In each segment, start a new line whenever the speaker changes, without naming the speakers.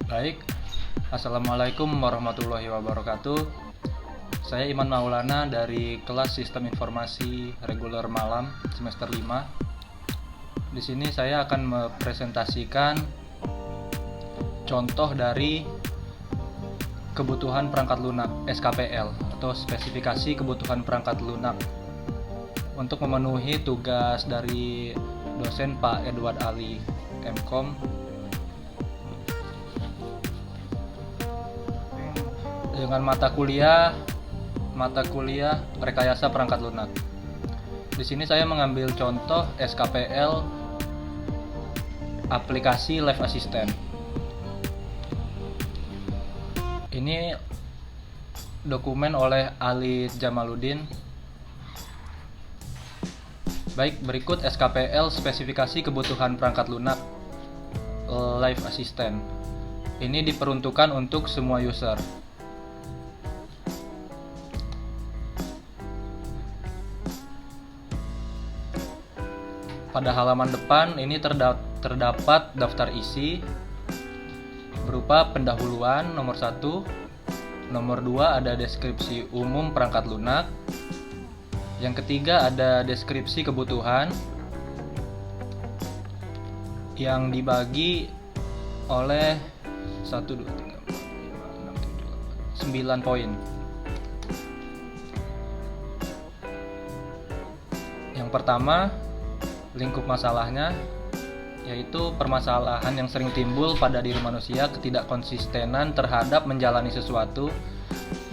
Baik, Assalamualaikum warahmatullahi wabarakatuh. Saya Iman Maulana dari kelas Sistem Informasi Reguler Malam semester 5. Di sini saya akan mempresentasikan contoh dari kebutuhan perangkat lunak SKPL atau spesifikasi kebutuhan perangkat lunak untuk memenuhi tugas dari dosen Pak Edward Ali MKom dengan mata kuliah rekayasa perangkat lunak. Di sini saya mengambil contoh SKPL aplikasi Live Assistant. Ini dokumen oleh Ali Jamaluddin. Baik, berikut SKPL spesifikasi kebutuhan perangkat lunak Live Assistant. Ini diperuntukkan untuk semua user. Pada halaman depan ini terdapat daftar isi berupa pendahuluan nomor 1, nomor 2 ada deskripsi umum perangkat lunak, yang ketiga ada deskripsi kebutuhan yang dibagi oleh 1, 2, 3, 4, 5, 6, 7, 8, 9 poin. Yang pertama, lingkup masalahnya, yaitu permasalahan yang sering timbul pada diri manusia, ketidakkonsistenan terhadap menjalani sesuatu,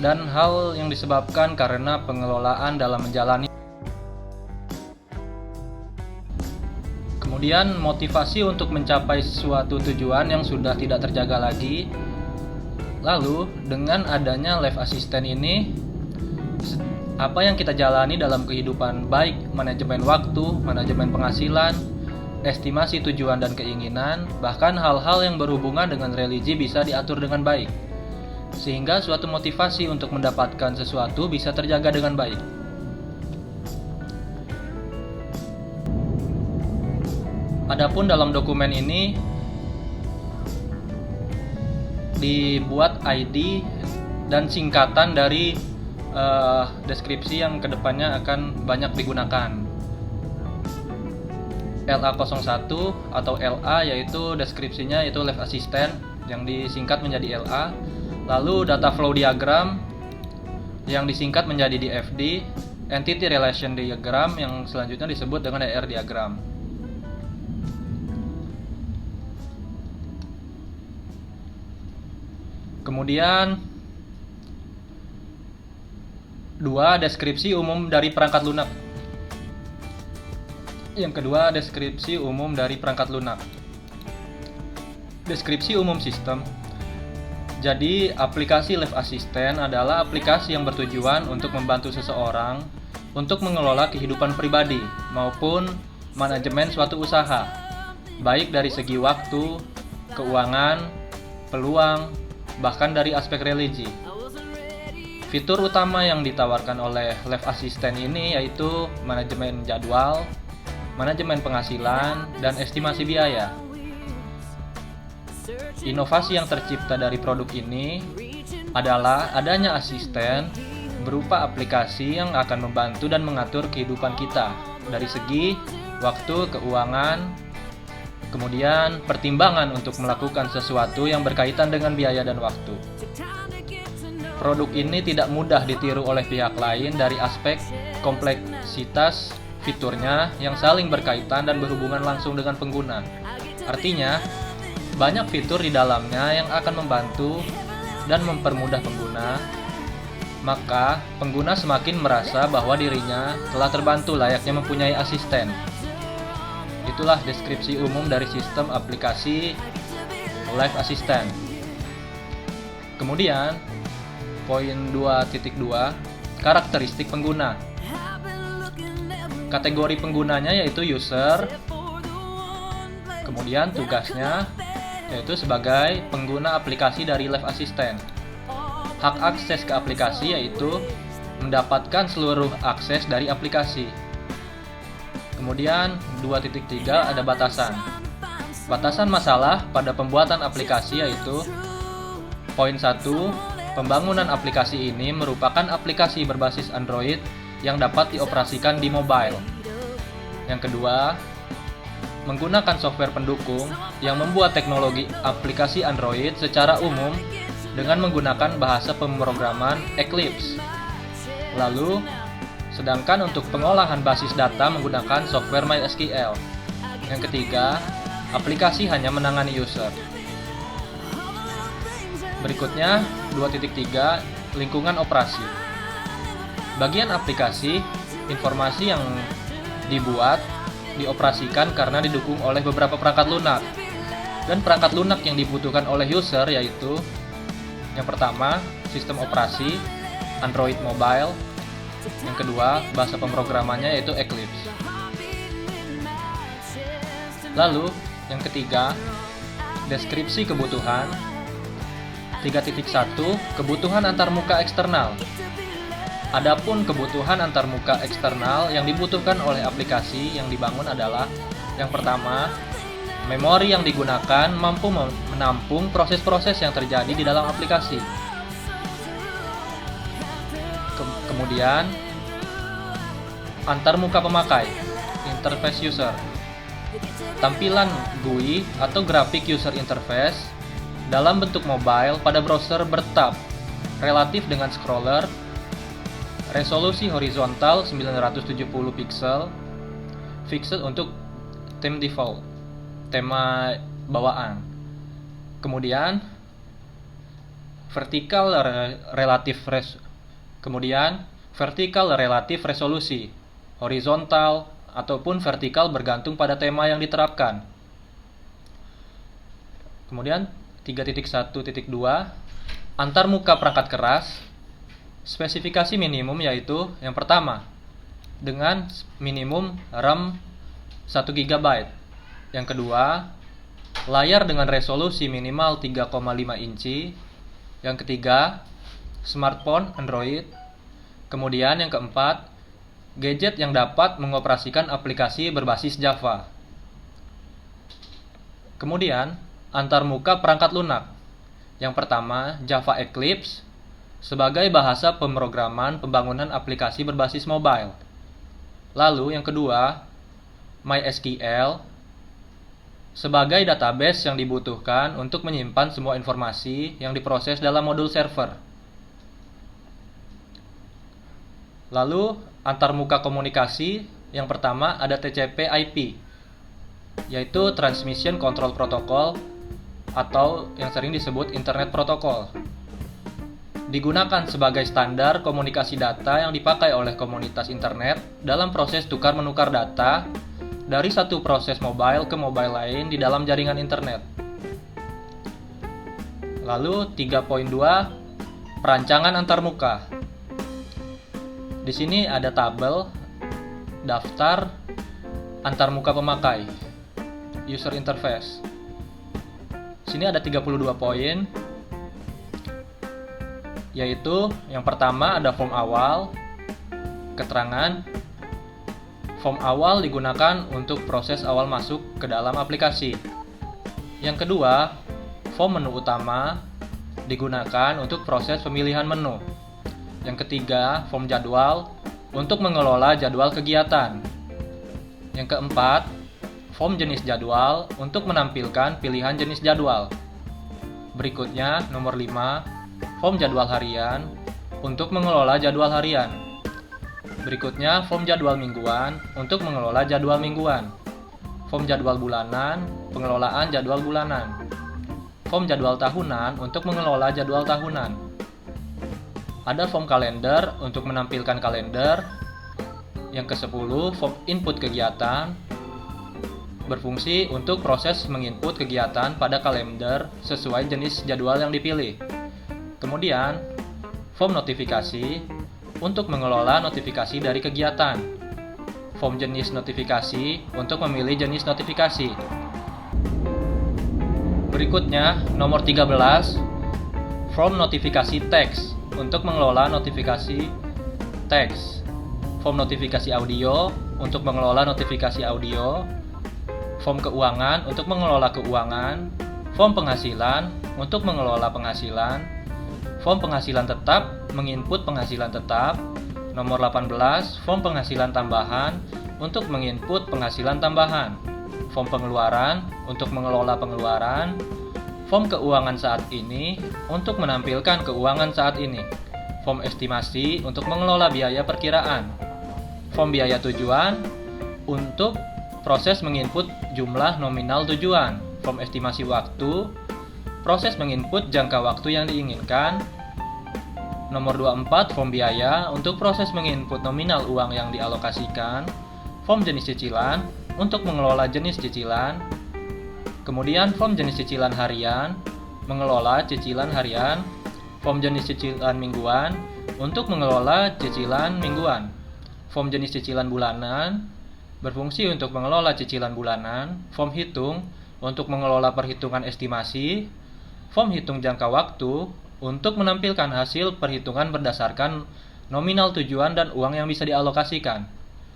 dan hal yang disebabkan karena pengelolaan dalam menjalani. Kemudian motivasi untuk mencapai suatu tujuan yang sudah tidak terjaga lagi. Lalu dengan adanya Live Assistant ini, apa yang kita jalani dalam kehidupan, baik manajemen waktu, manajemen penghasilan, estimasi tujuan dan keinginan, bahkan hal-hal yang berhubungan dengan religi bisa diatur dengan baik, sehingga suatu motivasi untuk mendapatkan sesuatu bisa terjaga dengan baik. Adapun dalam dokumen ini dibuat ID dan singkatan dari deskripsi yang kedepannya akan banyak digunakan. LA01 atau LA yaitu deskripsinya itu Live Assistant yang disingkat menjadi LA. Lalu data flow diagram yang disingkat menjadi DFD, entity relation diagram yang selanjutnya disebut dengan ER diagram. Kemudian 2. Deskripsi umum dari perangkat lunak. Yang kedua, deskripsi umum dari perangkat lunak. Deskripsi umum sistem. Jadi, aplikasi Live Assistant adalah aplikasi yang bertujuan untuk membantu seseorang untuk mengelola kehidupan pribadi maupun manajemen suatu usaha, baik dari segi waktu, keuangan, peluang, bahkan dari aspek religi. Fitur utama yang ditawarkan oleh Live Assistant ini yaitu manajemen jadwal, manajemen penghasilan, dan estimasi biaya. Inovasi yang tercipta dari produk ini adalah adanya asisten berupa aplikasi yang akan membantu dan mengatur kehidupan kita dari segi waktu, keuangan, kemudian pertimbangan untuk melakukan sesuatu yang berkaitan dengan biaya dan waktu. Produk ini tidak mudah ditiru oleh pihak lain dari aspek kompleksitas fiturnya yang saling berkaitan dan berhubungan langsung dengan pengguna. Artinya, banyak fitur di dalamnya yang akan membantu dan mempermudah pengguna, maka pengguna semakin merasa bahwa dirinya telah terbantu layaknya mempunyai asisten. Itulah deskripsi umum dari sistem aplikasi Live Assistant. Kemudian, poin 2.2, karakteristik pengguna. Kategori penggunanya yaitu user. Kemudian tugasnya yaitu sebagai pengguna aplikasi dari Live Assistant. Hak akses ke aplikasi yaitu mendapatkan seluruh akses dari aplikasi. Kemudian 2.3 ada batasan. Batasan masalah pada pembuatan aplikasi yaitu Poin 1, pembangunan aplikasi ini merupakan aplikasi berbasis Android yang dapat dioperasikan di mobile. Yang kedua, menggunakan software pendukung yang membuat teknologi aplikasi Android secara umum dengan menggunakan bahasa pemrograman Eclipse. Lalu, sedangkan untuk pengolahan basis data menggunakan software MySQL. Yang ketiga, aplikasi hanya menangani user. Berikutnya, 2.3, lingkungan operasi. Bagian aplikasi, informasi yang dibuat, dioperasikan karena didukung oleh beberapa perangkat lunak. Dan perangkat lunak yang dibutuhkan oleh user yaitu yang pertama, sistem operasi, Android Mobile. Yang kedua, bahasa pemrogramannya yaitu Eclipse. Lalu, yang ketiga, deskripsi kebutuhan. 3.1, kebutuhan antarmuka eksternal. Adapun kebutuhan antarmuka eksternal yang dibutuhkan oleh aplikasi yang dibangun adalah yang pertama, memori yang digunakan mampu menampung proses-proses yang terjadi di dalam aplikasi. Kemudian, antarmuka pemakai, interface user. Tampilan GUI atau graphic user interface dalam bentuk mobile pada browser bertab relatif dengan scroller, resolusi horizontal 970 pixel, fixed untuk theme default, tema bawaan. Kemudian vertical relatif resolusi, horizontal ataupun vertikal bergantung pada tema yang diterapkan. Kemudian 3.1.2, antarmuka perangkat keras. Spesifikasi minimum yaitu yang pertama, dengan minimum RAM 1 GB. Yang kedua, layar dengan resolusi minimal 3,5 inci. Yang ketiga, smartphone Android. Kemudian yang keempat, gadget yang dapat mengoperasikan aplikasi berbasis Java. Kemudian, antarmuka perangkat lunak. Yang pertama, Java Eclipse sebagai bahasa pemrograman pembangunan aplikasi berbasis mobile. Lalu yang kedua, MySQL sebagai database yang dibutuhkan untuk menyimpan semua informasi yang diproses dalam modul server. Lalu antarmuka komunikasi, yang pertama ada TCP/IP, yaitu Transmission Control Protocol atau yang sering disebut Internet Protocol. Digunakan sebagai standar komunikasi data yang dipakai oleh komunitas internet dalam proses tukar-menukar data dari satu proses mobile ke mobile lain di dalam jaringan internet. Lalu 3.2, perancangan antarmuka. Di sini ada tabel, daftar, antarmuka pemakai, user interface. Sini ada 32 poin, yaitu yang pertama ada form awal, keterangan. Form awal digunakan untuk proses awal masuk ke dalam aplikasi. Yang kedua, form menu utama digunakan untuk proses pemilihan menu. Yang ketiga, form jadwal untuk mengelola jadwal kegiatan. Yang keempat, form jenis jadwal untuk menampilkan pilihan jenis jadwal. Berikutnya, nomor 5, form jadwal harian untuk mengelola jadwal harian. Berikutnya, form jadwal mingguan untuk mengelola jadwal mingguan. Form jadwal bulanan, pengelolaan jadwal bulanan. Form jadwal tahunan untuk mengelola jadwal tahunan. Ada form kalender untuk menampilkan kalender. Yang ke-10, form input kegiatan berfungsi untuk proses menginput kegiatan pada kalender sesuai jenis jadwal yang dipilih. Kemudian, form notifikasi untuk mengelola notifikasi dari kegiatan. Form jenis notifikasi untuk memilih jenis notifikasi. Berikutnya, nomor 13, form notifikasi teks untuk mengelola notifikasi teks. Form notifikasi audio untuk mengelola notifikasi audio. Form keuangan untuk mengelola keuangan. Form penghasilan untuk mengelola penghasilan. Form penghasilan tetap menginput penghasilan tetap. Nomor 18, form penghasilan tambahan untuk menginput penghasilan tambahan. Form pengeluaran untuk mengelola pengeluaran. Form keuangan saat ini untuk menampilkan keuangan saat ini. Form estimasi untuk mengelola biaya perkiraan. Form biaya tujuan untuk proses menginput jumlah nominal tujuan. Form estimasi waktu, proses menginput jangka waktu yang diinginkan. Nomor 24, form biaya untuk proses menginput nominal uang yang dialokasikan. Form jenis cicilan untuk mengelola jenis cicilan. Kemudian form jenis cicilan harian, mengelola cicilan harian. Form jenis cicilan mingguan untuk mengelola cicilan mingguan. Form jenis cicilan bulanan berfungsi untuk mengelola cicilan bulanan. Form hitung untuk mengelola perhitungan estimasi. Form hitung jangka waktu untuk menampilkan hasil perhitungan berdasarkan nominal tujuan dan uang yang bisa dialokasikan.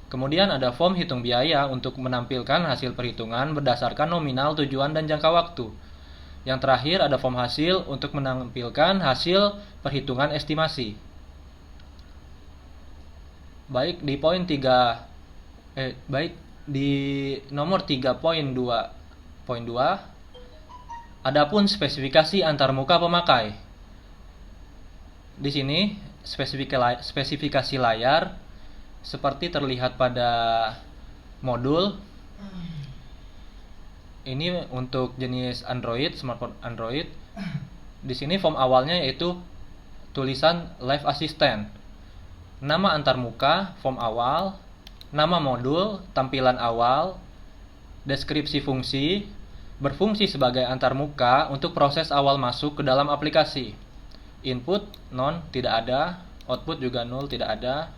Kemudian ada form hitung biaya untuk menampilkan hasil perhitungan berdasarkan nominal tujuan dan jangka waktu. Yang terakhir ada form hasil untuk menampilkan hasil perhitungan estimasi. Baik di nomor 3.2.2 adapun spesifikasi antarmuka pemakai. Di sini spesifikasi layar seperti terlihat pada modul. Ini untuk jenis Android, smartphone Android. Di sini form awalnya yaitu tulisan Live Assistant. Nama antarmuka, form awal. Nama modul, tampilan awal. Deskripsi fungsi, berfungsi sebagai antarmuka untuk proses awal masuk ke dalam aplikasi. Input, non, tidak ada. Output juga nol, tidak ada.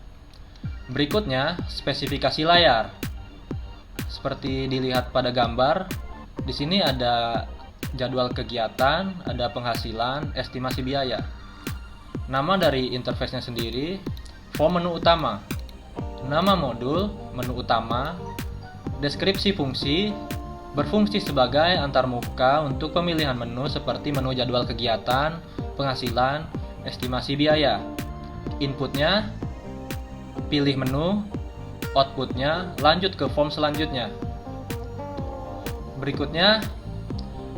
Berikutnya, spesifikasi layar. Seperti dilihat pada gambar, di sini ada jadwal kegiatan, ada penghasilan, estimasi biaya. Nama dari interface-nya sendiri, form menu utama. Nama modul, menu utama. Deskripsi fungsi, berfungsi sebagai antarmuka untuk pemilihan menu seperti menu jadwal kegiatan, penghasilan, estimasi biaya. Inputnya, pilih menu. Outputnya, lanjut ke form selanjutnya. Berikutnya,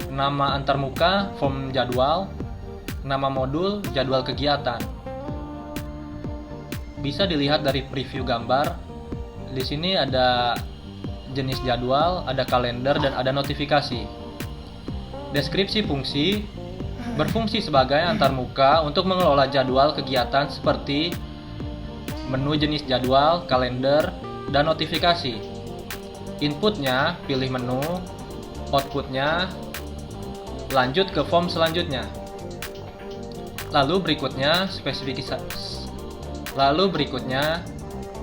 nama antarmuka, form jadwal. Nama modul, jadwal kegiatan. Bisa dilihat dari preview gambar. Di sini ada jenis jadwal, ada kalender, dan ada notifikasi. Deskripsi fungsi berfungsi sebagai antarmuka untuk mengelola jadwal kegiatan seperti menu jenis jadwal, kalender, dan notifikasi. Inputnya, pilih menu. Outputnya, lanjut ke form selanjutnya. Lalu berikutnya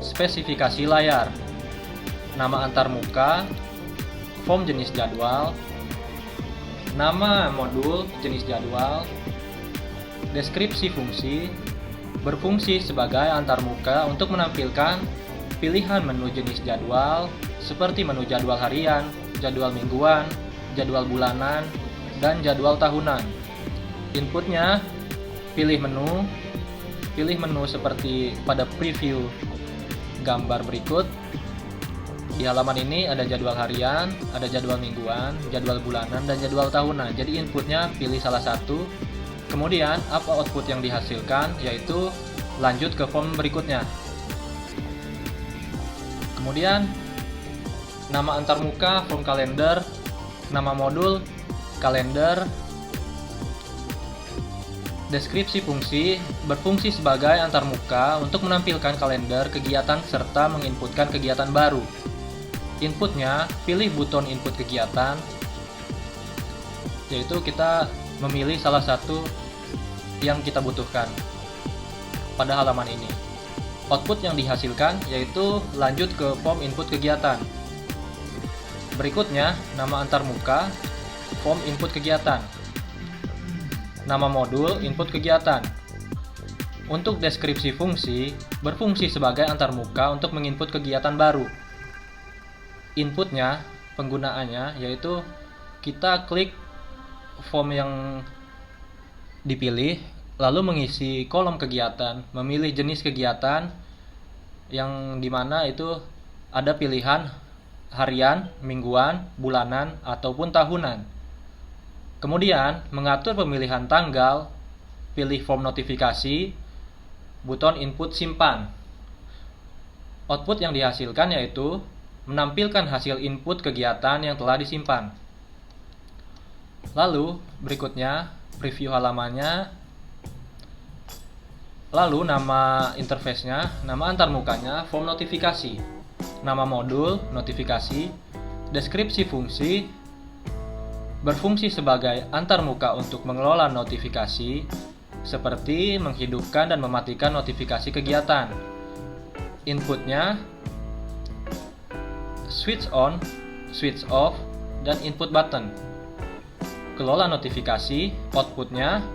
spesifikasi layar. Nama antarmuka, form jenis jadwal, nama modul jenis jadwal, deskripsi fungsi, berfungsi sebagai antarmuka untuk menampilkan pilihan menu jenis jadwal seperti menu jadwal harian, jadwal mingguan, jadwal bulanan, dan jadwal tahunan. Inputnya, pilih menu seperti pada preview gambar berikut. Di halaman ini ada jadwal harian, ada jadwal mingguan, jadwal bulanan, dan jadwal tahunan. Jadi inputnya pilih salah satu. Kemudian apa output yang dihasilkan, yaitu lanjut ke form berikutnya. Kemudian nama antarmuka, form kalender, nama modul, kalender. Deskripsi fungsi berfungsi sebagai antarmuka untuk menampilkan kalender kegiatan serta menginputkan kegiatan baru. Inputnya, pilih buton input kegiatan, yaitu kita memilih salah satu yang kita butuhkan pada halaman ini. Output yang dihasilkan yaitu lanjut ke form input kegiatan. Berikutnya, nama antarmuka, form input kegiatan. Nama modul, input kegiatan. Untuk deskripsi fungsi, berfungsi sebagai antarmuka untuk menginput kegiatan baru. Inputnya, penggunaannya, yaitu kita klik form yang dipilih, lalu mengisi kolom kegiatan, memilih jenis kegiatan yang dimana itu ada pilihan harian, mingguan, bulanan, ataupun tahunan. Kemudian mengatur pemilihan tanggal, pilih form notifikasi, buton input simpan. Output yang dihasilkan yaitu menampilkan hasil input kegiatan yang telah disimpan. Lalu berikutnya preview halamannya. Lalu nama interface-nya, nama antarmukanya, form notifikasi, nama modul, notifikasi, deskripsi fungsi, berfungsi sebagai antarmuka untuk mengelola notifikasi, seperti menghidupkan dan mematikan notifikasi kegiatan. Inputnya, switch on, switch off, dan input button. Kelola notifikasi, outputnya,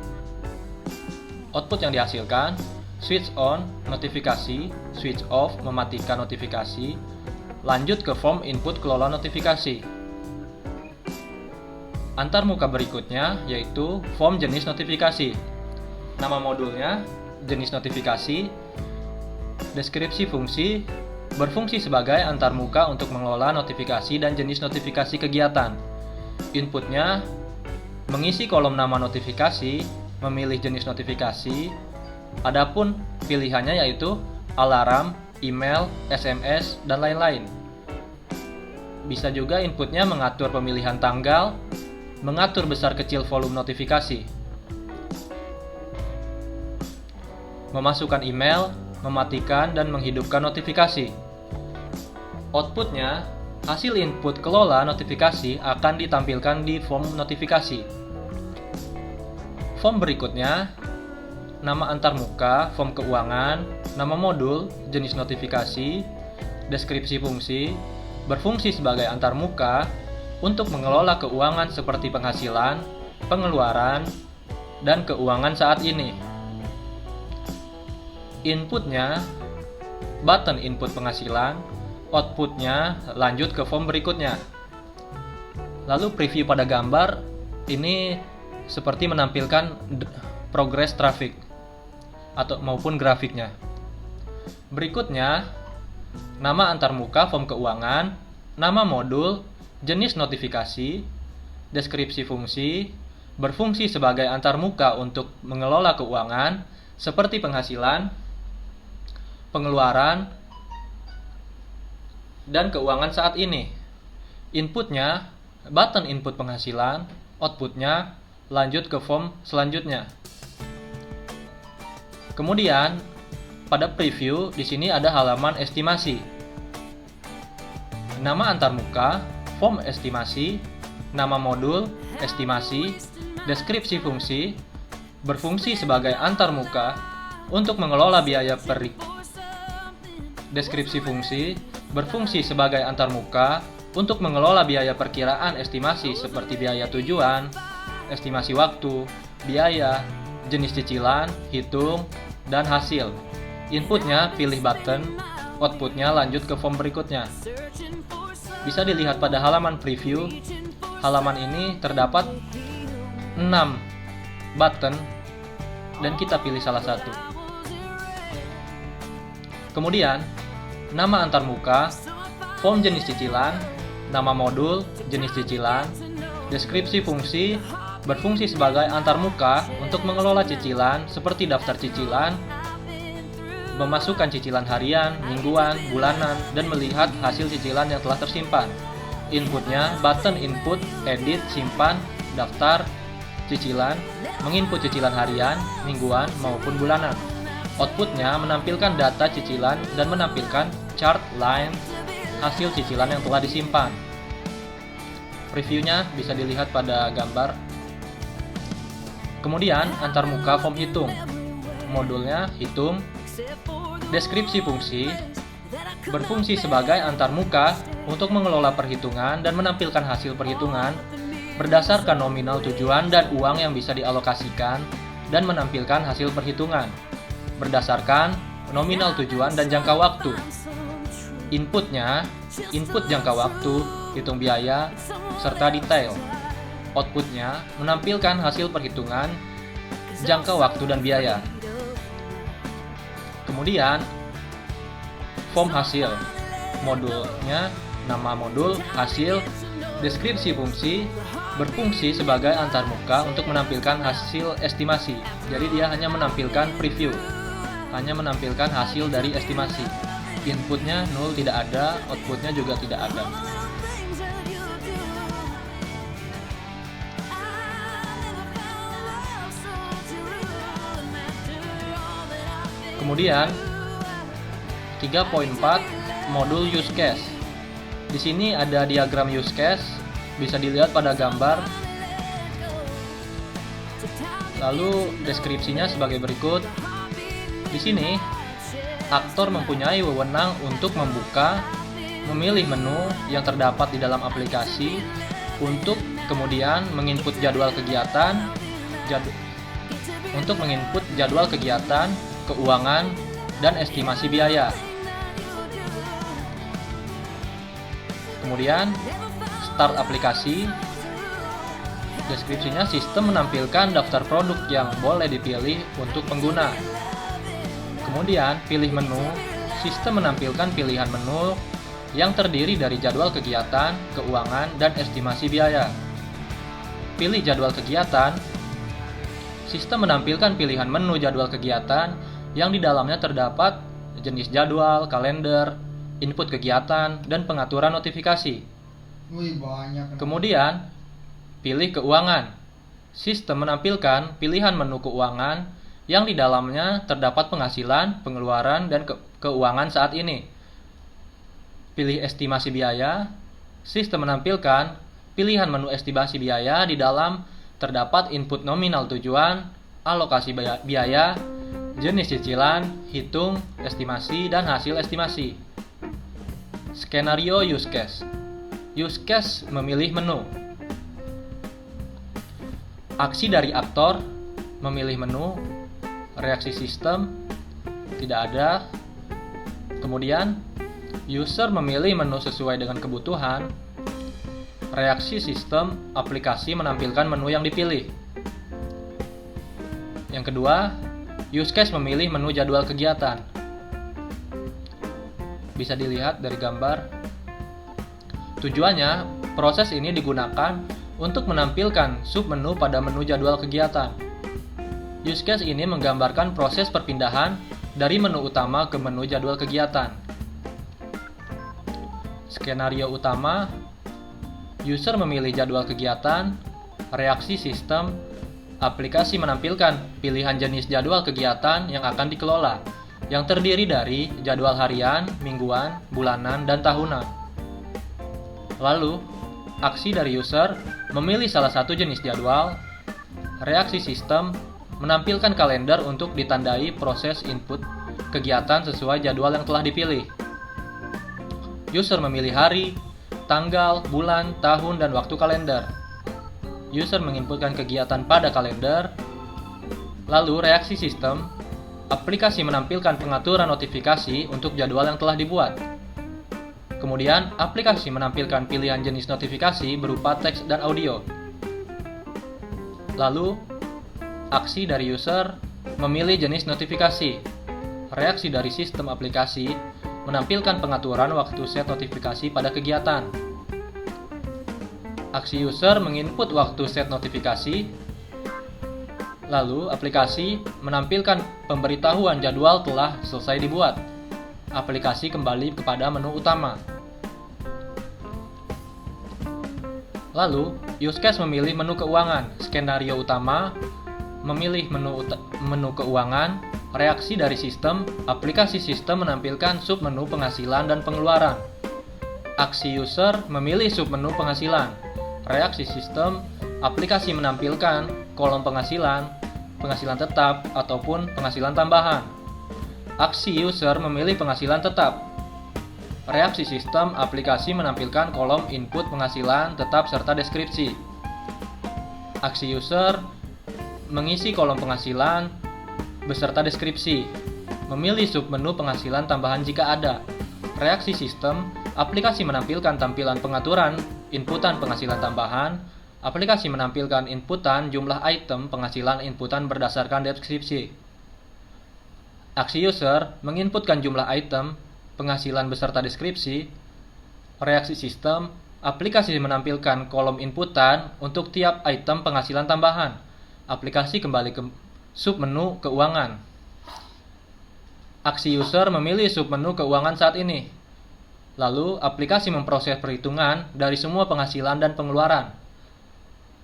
output yang dihasilkan, switch on, notifikasi, switch off, mematikan notifikasi, lanjut ke form input kelola notifikasi. Antarmuka berikutnya yaitu form jenis notifikasi. Nama modulnya, jenis notifikasi, deskripsi fungsi, berfungsi sebagai antarmuka untuk mengelola notifikasi dan jenis notifikasi kegiatan. Inputnya, mengisi kolom nama notifikasi, memilih jenis notifikasi, adapun pilihannya yaitu alarm, email, SMS, dan lain-lain. Bisa juga inputnya mengatur pemilihan tanggal, mengatur besar kecil volume notifikasi, memasukkan email, mematikan dan menghidupkan notifikasi. Outputnya, hasil input kelola notifikasi akan ditampilkan di form notifikasi. Form berikutnya, nama antarmuka, form keuangan, nama modul, jenis notifikasi, deskripsi fungsi, berfungsi sebagai antarmuka untuk mengelola keuangan seperti penghasilan, pengeluaran, dan keuangan saat ini. Inputnya, button input penghasilan, outputnya lanjut ke form berikutnya. Lalu preview pada gambar ini seperti menampilkan progress traffic atau maupun grafiknya. Berikutnya, nama antarmuka form keuangan, nama modul, jenis notifikasi, deskripsi fungsi, berfungsi sebagai antarmuka untuk mengelola keuangan seperti penghasilan, pengeluaran, dan keuangan saat ini. Inputnya, button input penghasilan, outputnya lanjut ke form selanjutnya. Kemudian, pada preview di sini ada halaman estimasi. Nama antarmuka, form estimasi, nama modul, estimasi, deskripsi fungsi, berfungsi sebagai antarmuka untuk mengelola biaya deskripsi fungsi, berfungsi sebagai antarmuka untuk mengelola biaya perkiraan estimasi seperti biaya tujuan, estimasi waktu, biaya, jenis cicilan, hitung, dan hasil. Inputnya pilih button, outputnya lanjut ke form berikutnya. Bisa dilihat pada halaman preview. Halaman ini terdapat 6 button dan kita pilih salah satu. Kemudian, nama antarmuka, form jenis cicilan, nama modul, jenis cicilan, deskripsi fungsi, berfungsi sebagai antarmuka untuk mengelola cicilan seperti daftar cicilan, memasukkan cicilan harian, mingguan, bulanan, dan melihat hasil cicilan yang telah tersimpan. Inputnya, button input, edit, simpan, daftar, cicilan, menginput cicilan harian, mingguan, maupun bulanan. Outputnya menampilkan data cicilan dan menampilkan chart line hasil cicilan yang telah disimpan. Previewnya bisa dilihat pada gambar. Kemudian antarmuka form hitung. Modulnya hitung, deskripsi fungsi, berfungsi sebagai antarmuka untuk mengelola perhitungan dan menampilkan hasil perhitungan berdasarkan nominal tujuan dan uang yang bisa dialokasikan dan menampilkan hasil perhitungan berdasarkan nominal tujuan dan jangka waktu. Inputnya, input jangka waktu, hitung biaya, serta detail. outputnya menampilkan hasil perhitungan jangka waktu dan biaya. Kemudian, form hasil. Modulnya, nama modul, hasil, deskripsi fungsi, berfungsi sebagai antarmuka untuk menampilkan hasil estimasi. Jadi dia hanya menampilkan preview, hanya menampilkan hasil dari estimasi. Inputnya 0 tidak ada, outputnya juga tidak ada. Kemudian 3.4 modul use case. Di sini ada diagram use case, bisa dilihat pada gambar. Lalu deskripsinya sebagai berikut. Di sini aktor mempunyai wewenang untuk membuka, memilih menu yang terdapat di dalam aplikasi untuk kemudian menginput jadwal kegiatan, keuangan, dan estimasi biaya. Kemudian start aplikasi. Deskripsinya, sistem menampilkan daftar produk yang boleh dipilih untuk pengguna. Kemudian pilih menu. Sistem menampilkan pilihan menu yang terdiri dari jadwal kegiatan, keuangan, dan estimasi biaya. Pilih jadwal kegiatan. Sistem menampilkan pilihan menu jadwal kegiatan yang di dalamnya terdapat jenis jadwal, kalender, input kegiatan, dan pengaturan notifikasi. Kemudian, pilih keuangan. Sistem menampilkan pilihan menu keuangan yang di dalamnya terdapat penghasilan, pengeluaran, dan keuangan saat ini. Pilih estimasi biaya. Sistem menampilkan pilihan menu estimasi biaya di dalam terdapat input nominal tujuan, alokasi biaya, jenis cicilan, hitung, estimasi, dan hasil estimasi. Skenario use case. Use case memilih menu. Aksi dari aktor, memilih menu. Reaksi sistem, tidak ada. Kemudian, user memilih menu sesuai dengan kebutuhan. Reaksi sistem, aplikasi menampilkan menu yang dipilih. Yang kedua, use case memilih menu jadwal kegiatan. Bisa dilihat dari gambar. Tujuannya, proses ini digunakan untuk menampilkan submenu pada menu jadwal kegiatan. Use case ini menggambarkan proses perpindahan dari menu utama ke menu jadwal kegiatan. Skenario utama, user memilih jadwal kegiatan. Reaksi sistem, aplikasi menampilkan pilihan jenis jadwal kegiatan yang akan dikelola, yang terdiri dari jadwal harian, mingguan, bulanan, dan tahunan. Lalu, aksi dari user memilih salah satu jenis jadwal. Reaksi sistem menampilkan kalender untuk ditandai proses input kegiatan sesuai jadwal yang telah dipilih. User memilih hari, tanggal, bulan, tahun, dan waktu kalender. User menginputkan kegiatan pada kalender. Lalu reaksi sistem, aplikasi menampilkan pengaturan notifikasi untuk jadwal yang telah dibuat. Kemudian, aplikasi menampilkan pilihan jenis notifikasi berupa teks dan audio. Lalu, aksi dari user memilih jenis notifikasi. Reaksi dari sistem aplikasi menampilkan pengaturan waktu set notifikasi pada kegiatan. Aksi user menginput waktu set notifikasi. Lalu, aplikasi menampilkan pemberitahuan jadwal telah selesai dibuat. Aplikasi kembali kepada menu utama. Lalu, use case memilih menu keuangan. Skenario utama memilih menu keuangan. Reaksi dari sistem, aplikasi sistem menampilkan submenu penghasilan dan pengeluaran. Aksi user memilih submenu penghasilan. Reaksi sistem, aplikasi menampilkan kolom penghasilan, penghasilan tetap, ataupun penghasilan tambahan. Aksi user memilih penghasilan tetap. Reaksi sistem, aplikasi menampilkan kolom input penghasilan tetap serta deskripsi. Aksi user mengisi kolom penghasilan beserta deskripsi. Memilih submenu penghasilan tambahan jika ada. Reaksi sistem, aplikasi menampilkan tampilan pengaturan inputan penghasilan tambahan. Aplikasi menampilkan inputan jumlah item penghasilan inputan berdasarkan deskripsi. Aksi user menginputkan jumlah item penghasilan beserta deskripsi. Reaksi sistem, aplikasi menampilkan kolom inputan untuk tiap item penghasilan tambahan. Aplikasi kembali ke submenu keuangan. Aksi user memilih submenu keuangan saat ini. Lalu, aplikasi memproses perhitungan dari semua penghasilan dan pengeluaran.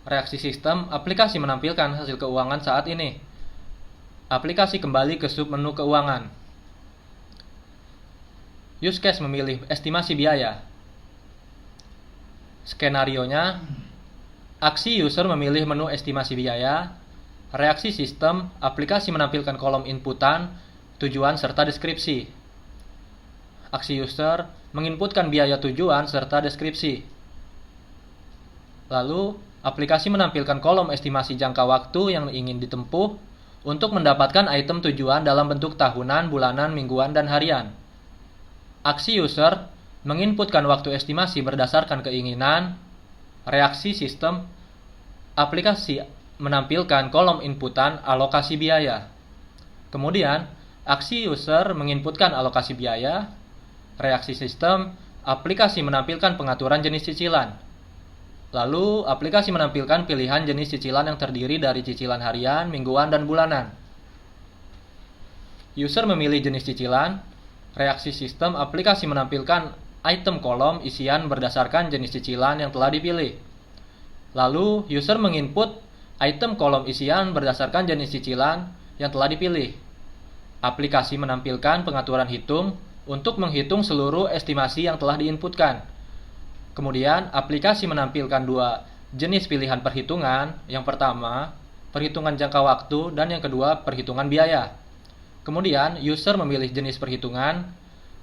Reaksi sistem, aplikasi menampilkan hasil keuangan saat ini. Aplikasi kembali ke submenu keuangan. Use case memilih estimasi biaya. Skenarionya, aksi user memilih menu estimasi biaya. Reaksi sistem, aplikasi menampilkan kolom inputan, tujuan serta deskripsi. Aksi user menginputkan biaya tujuan serta deskripsi. Lalu, aplikasi menampilkan kolom estimasi jangka waktu yang ingin ditempuh untuk mendapatkan item tujuan dalam bentuk tahunan, bulanan, mingguan, dan harian. Aksi user menginputkan waktu estimasi berdasarkan keinginan. Reaksi sistem, aplikasi menampilkan kolom inputan alokasi biaya. Kemudian, aksi user menginputkan alokasi biaya. Reaksi sistem, aplikasi menampilkan pengaturan jenis cicilan. Lalu, aplikasi menampilkan pilihan jenis cicilan yang terdiri dari cicilan harian, mingguan, dan bulanan. User memilih jenis cicilan. Reaksi sistem, aplikasi menampilkan item kolom isian berdasarkan jenis cicilan yang telah dipilih. Lalu, user menginput item kolom isian berdasarkan jenis cicilan yang telah dipilih. Aplikasi menampilkan pengaturan hitung untuk menghitung seluruh estimasi yang telah diinputkan. Kemudian, aplikasi menampilkan dua jenis pilihan perhitungan. Yang pertama, perhitungan jangka waktu, dan yang kedua, perhitungan biaya. Kemudian, user memilih jenis perhitungan.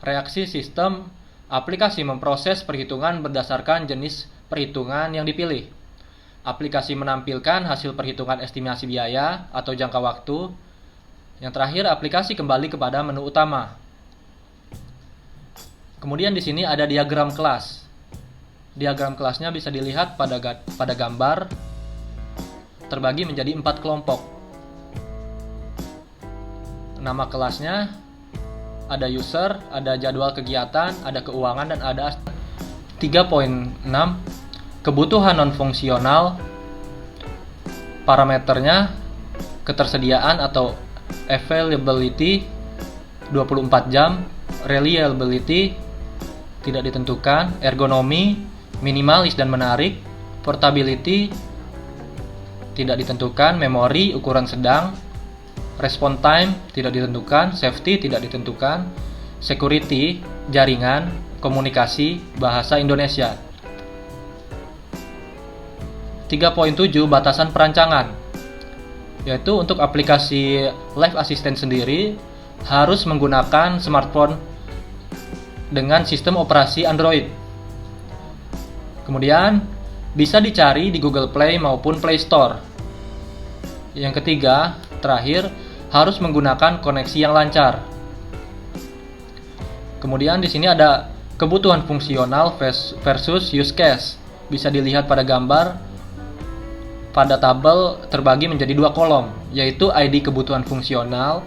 Reaksi sistem, aplikasi memproses perhitungan berdasarkan jenis perhitungan yang dipilih. Aplikasi menampilkan hasil perhitungan estimasi biaya atau jangka waktu. Yang terakhir, aplikasi kembali kepada menu utama. Kemudian di sini ada diagram kelas. Diagram kelasnya bisa dilihat pada gambar, terbagi menjadi 4 kelompok. Nama kelasnya ada user, ada jadwal kegiatan, ada keuangan, dan ada 3.6 kebutuhan non-fungsional. Parameternya ketersediaan atau availability 24 jam, reliability tidak ditentukan, ergonomi minimalis dan menarik, portability tidak ditentukan, memori ukuran sedang, response time tidak ditentukan, safety tidak ditentukan, security jaringan, komunikasi bahasa Indonesia. 3.7 batasan perancangan, yaitu untuk aplikasi Live Assistant sendiri harus menggunakan smartphone dengan sistem operasi Android. Kemudian bisa dicari di Google Play maupun Play Store. Yang ketiga, terakhir, harus menggunakan koneksi yang lancar. Kemudian di sini ada kebutuhan fungsional versus use case. Bisa dilihat pada gambar. Pada tabel terbagi menjadi 2 kolom, yaitu ID kebutuhan fungsional,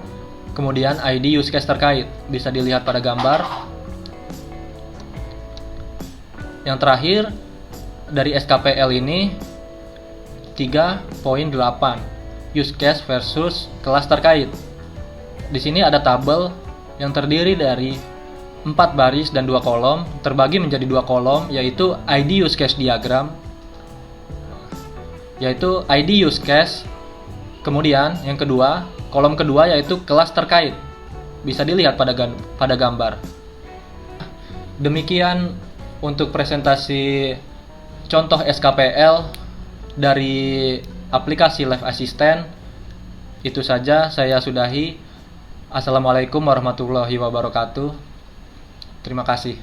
kemudian ID use case terkait. Bisa dilihat pada gambar. Yang terakhir, dari SKPL ini 3.8 use case versus kelas terkait. Di sini ada tabel yang terdiri dari 4 baris dan 2 kolom, terbagi menjadi 2 kolom, yaitu ID use case diagram, yaitu ID use case. Kemudian yang kedua, kolom kedua yaitu kelas terkait. Bisa dilihat pada gambar. Demikian untuk presentasi contoh SKPL dari aplikasi Live Assistant. Itu saja, saya sudahi. Assalamualaikum warahmatullahi wabarakatuh. Terima kasih.